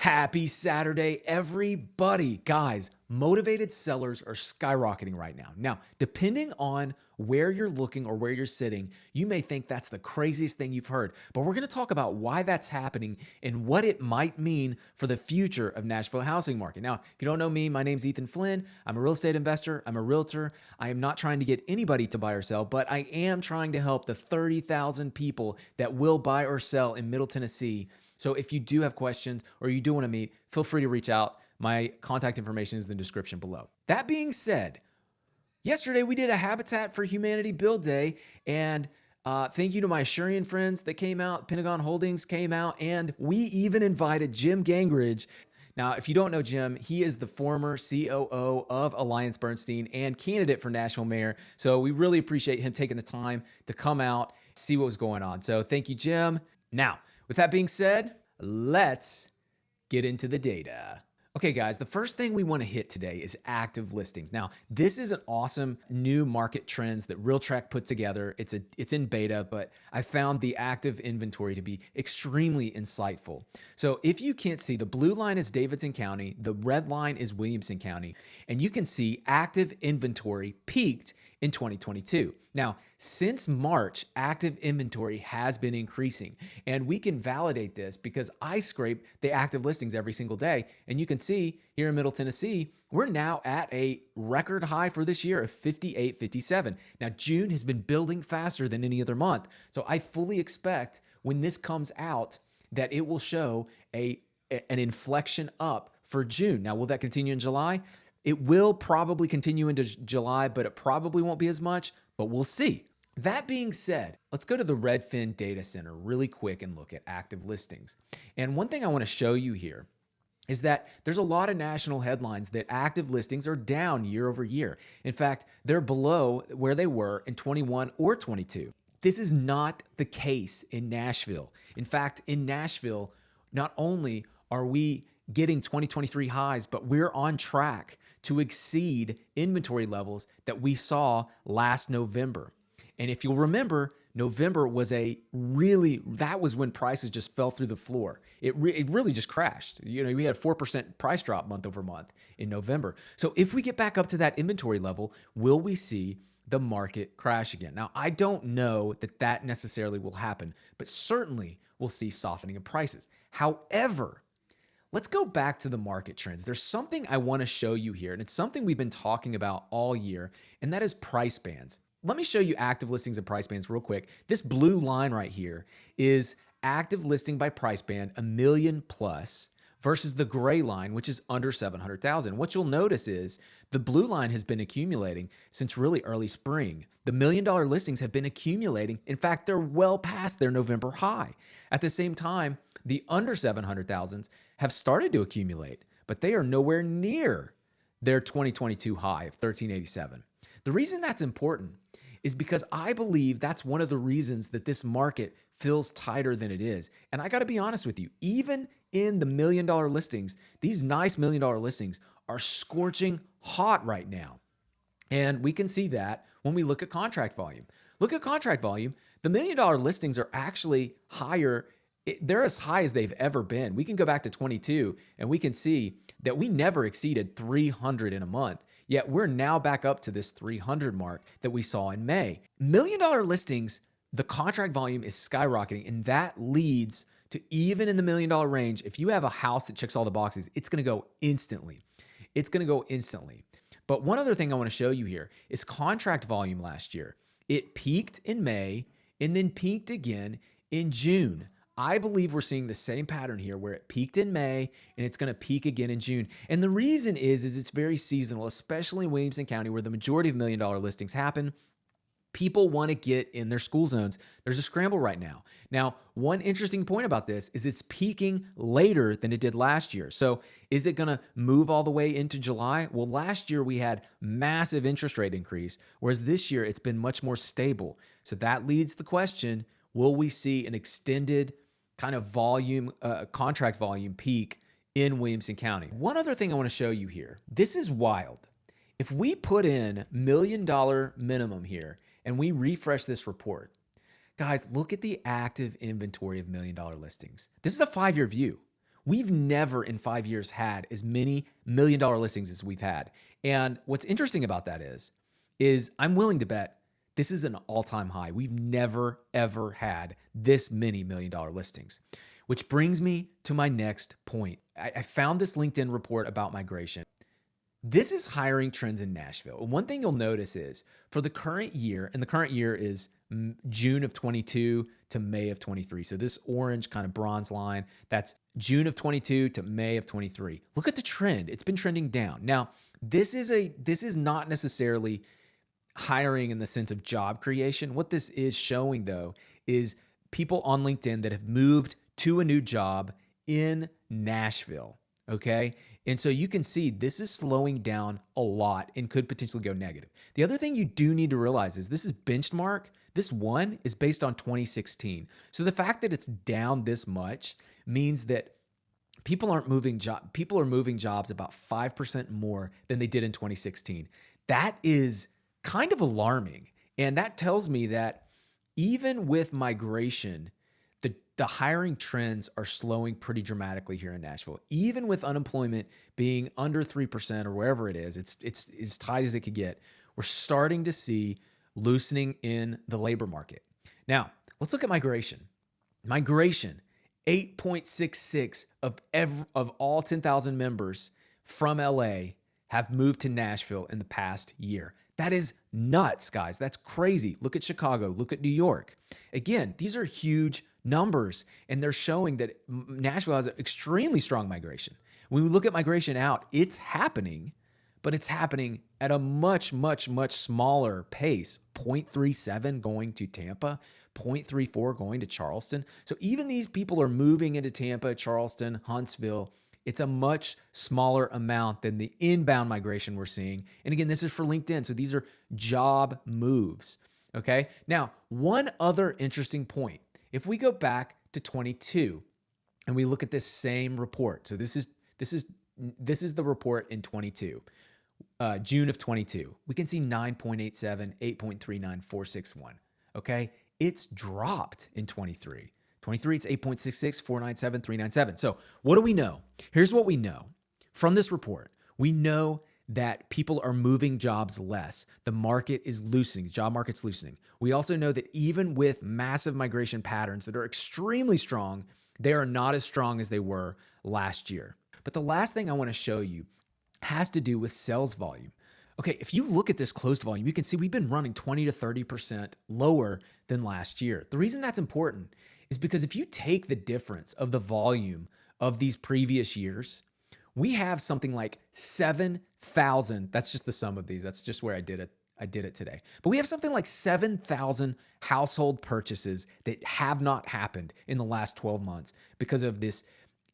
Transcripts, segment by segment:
Happy Saturday, everybody. Guys, motivated sellers are skyrocketing right now. Now, depending on where you're looking or where you're sitting, you may think that's the craziest thing you've heard, but we're going to talk about why that's happening and what it might mean for the future of Nashville housing market. Now, if you don't know me, my name's Ethan Flynn. I'm a real estate investor. I'm a realtor. I am not trying to get anybody to buy or sell, but I am trying to help the 30,000 people that will buy or sell in Middle Tennessee. So if you do have questions or you do want to meet, feel free to reach out. My contact information is in the description below. That being said, yesterday we did a Habitat for Humanity build day, and thank you to my Assyrian friends that came out. Pentagon Holdings came out, and we even invited Jim Gangridge. Now, if you don't know Jim, he is the former COO of Alliance Bernstein and candidate for Nashville mayor. So we really appreciate him taking the time to come out, see what was going on. So thank you, Jim. Now, with that being said, let's get into the data. Okay, guys, the first thing we want to hit today is active listings. Now, this is an awesome new market trends that Realtrack put together. It's in beta, but I found the active inventory to be extremely insightful. So if you can't see, the blue line is Davidson County, the red line is Williamson County, and you can see active inventory peaked in 2022. Now, since March, active inventory has been increasing, and we can validate this because I scrape the active listings every single day, and you can see here in Middle Tennessee, we're now at a record high for this year of 5857. Now, June has been building faster than any other month, so I fully expect when this comes out that it will show an inflection up for June. Now, will that continue in July? It will probably continue into July, but it probably won't be as much, but we'll see. That being said, let's go to the Redfin data center really quick and look at active listings. And one thing I want to show you here is that there's a lot of national headlines that active listings are down year over year. In fact, they're below where they were in 21 or 22. This is not the case in Nashville. In fact, in Nashville, not only are we getting 2023 highs, but we're on track to exceed inventory levels that we saw last November. And if you'll remember, November was that was when prices just fell through the floor. It really just crashed. You know, we had a 4% price drop month over month in November. So if we get back up to that inventory level, will we see the market crash again? Now, I don't know that necessarily will happen, but certainly we'll see softening of prices. However, let's go back to the market trends. There's something I want to show you here, and it's something we've been talking about all year, and that is price bands. Let me show you active listings and price bands real quick. This blue line right here is active listing by price band, $1 million plus, versus the gray line, which is under 700,000. What you'll notice is the blue line has been accumulating since really early spring. The $1 million listings have been accumulating. In fact, they're well past their November high. At the same time, the under 700,000s have started to accumulate, but they are nowhere near their 2022 high of 1387. The reason that's important is because I believe that's one of the reasons that this market feels tighter than it is. And I got to be honest with you, even in the $1 million listings, these nice $1 million listings are scorching hot right now. And we can see that when we look at contract volume. Look at contract volume. The $1 million listings are actually higher. They're as high as they've ever been. We can go back to 22 and we can see that we never exceeded 300 in a month. Yet we're now back up to this 300 mark that we saw in May. $1 million listings, the contract volume is skyrocketing, and that leads to, even in the $1 million range, if you have a house that checks all the boxes, it's going to go instantly. It's going to go instantly. But one other thing I want to show you here is contract volume last year. It peaked in May and then peaked again in June. I believe we're seeing the same pattern here where it peaked in May and it's going to peak again in June. And the reason is it's very seasonal, especially in Williamson County where the majority of $1 million listings happen. People want to get in their school zones. There's a scramble right now. Now, one interesting point about this is it's peaking later than it did last year. So is it going to move all the way into July? Well, last year we had massive interest rate increase, whereas this year it's been much more stable. So that leads the question, will we see an extended kind of volume, contract volume peak in Williamson County? One other thing I want to show you here. This is wild. If we put in $1 million minimum here and we refresh this report, guys, look at the active inventory of $1 million listings. This is a 5-year view. We've never in 5 years had as many $1 million listings as we've had. And what's interesting about that is I'm willing to bet this is an all-time high. We've never, ever had this many $1 million listings, which brings me to my next point. I found this LinkedIn report about migration. This is hiring trends in Nashville. One thing you'll notice is for the current year, and the current year is June of 22 to May of 23. So this orange kind of bronze line, that's June of 22 to May of 23. Look at the trend. It's been trending down. Now, this is not necessarily hiring in the sense of job creation. What this is showing though is people on LinkedIn that have moved to a new job in Nashville. Okay. And so you can see this is slowing down a lot and could potentially go negative. The other thing you do need to realize is this is benchmark. This one is based on 2016. So the fact that it's down this much means that people are moving jobs about 5% more than they did in 2016. That is kind of alarming. And that tells me that even with migration, the hiring trends are slowing pretty dramatically here in Nashville. Even with unemployment being under 3% or wherever it is, it's as tight as it could get. We're starting to see loosening in the labor market. Now, let's look at migration. Migration, 8.66 of all 10,000 members from LA have moved to Nashville in the past year. That is nuts, guys. That's crazy. Look at Chicago. Look at New York. Again, these are huge numbers, and they're showing that Nashville has an extremely strong migration. When we look at migration out, it's happening, but it's happening at a much, much, much smaller pace. 0.37 going to Tampa, 0.34 going to Charleston. So even these people are moving into Tampa, Charleston, Huntsville. It's a much smaller amount than the inbound migration we're seeing. And again, this is for LinkedIn. So these are job moves. Okay. Now, one other interesting point. If we go back to 22 and we look at this same report. So this is the report in 22, June of 22. We can see 9.87, 8.39, 461. Okay. It's dropped in 23. 23, it's 8.66, 497, 397. So what do we know? Here's what we know from this report. We know that people are moving jobs less. The market is loosening. Job market's loosening. We also know that even with massive migration patterns that are extremely strong, they are not as strong as they were last year. But the last thing I want to show you has to do with sales volume. Okay, if you look at this closed volume, you can see we've been running 20 to 30% lower than last year. The reason that's important is because if you take the difference of the volume of these previous years, we have something like 7,000. That's just the sum of these. That's just where I did it today. But we have something like 7,000 household purchases that have not happened in the last 12 months because of this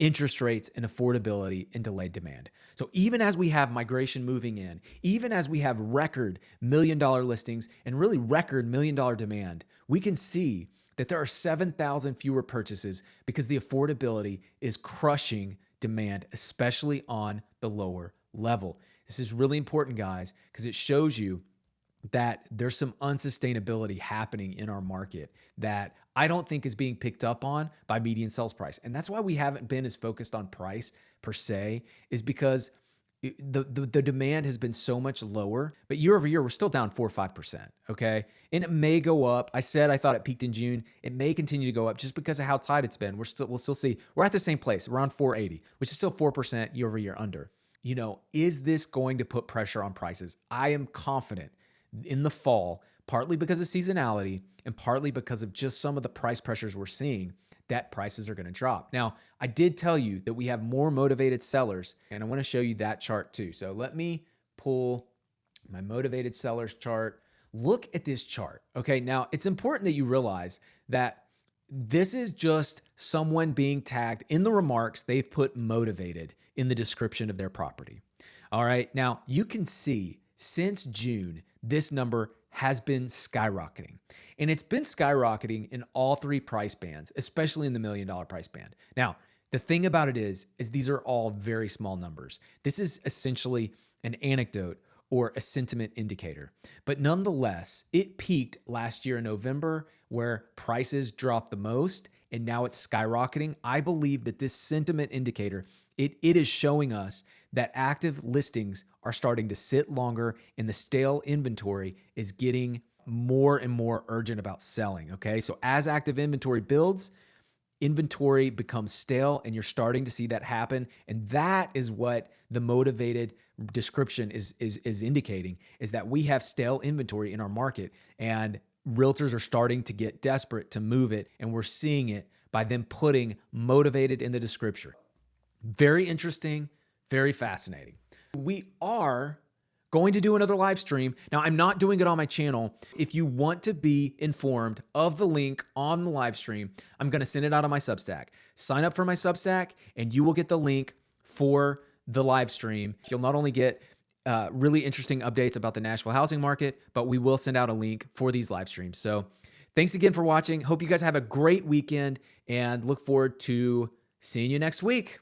interest rates and affordability and delayed demand. So even as we have migration moving in, even as we have record $1 million listings and really record $1 million demand, we can see that there are 7,000 fewer purchases because the affordability is crushing demand, especially on the lower level. This is really important, guys, because it shows you that there's some unsustainability happening in our market that I don't think is being picked up on by median sales price. And that's why we haven't been as focused on price per se, is because the demand has been so much lower, but year over year, we're still down 4 or 5%. Okay. And it may go up. I said, I thought it peaked in June. It may continue to go up just because of how tight it's been. We'll still see, we're at the same place, around 480, which is still 4% year over year under. You know, is this going to put pressure on prices? I am confident in the fall, partly because of seasonality and partly because of just some of the price pressures we're seeing, that prices are going to drop. Now, I did tell you that we have more motivated sellers, and I want to show you that chart too. So let me pull my motivated sellers chart. Look at this chart. Okay, now it's important that you realize that this is just someone being tagged in the remarks. They've put motivated in the description of their property. All right, now you can see since June, this number has been skyrocketing. And it's been skyrocketing in all three price bands, especially in the $1 million price band. Now, the thing about it is these are all very small numbers. This is essentially an anecdote or a sentiment indicator. But nonetheless, it peaked last year in November where prices dropped the most and now it's skyrocketing. I believe that this sentiment indicator, it is showing us that active listings are starting to sit longer and the stale inventory is getting more and more urgent about selling, okay? So as active inventory builds, inventory becomes stale, and you're starting to see that happen. And that is what the motivated description is indicating, is that we have stale inventory in our market, and realtors are starting to get desperate to move it. And we're seeing it by them putting motivated in the description. Very interesting, very fascinating. We are going to do another live stream. Now, I'm not doing it on my channel. If you want to be informed of the link on the live stream, I'm going to send it out on my Substack. Sign up for my Substack and you will get the link for the live stream. You'll not only get really interesting updates about the Nashville housing market, but we will send out a link for these live streams. So thanks again for watching. Hope you guys have a great weekend and look forward to seeing you next week.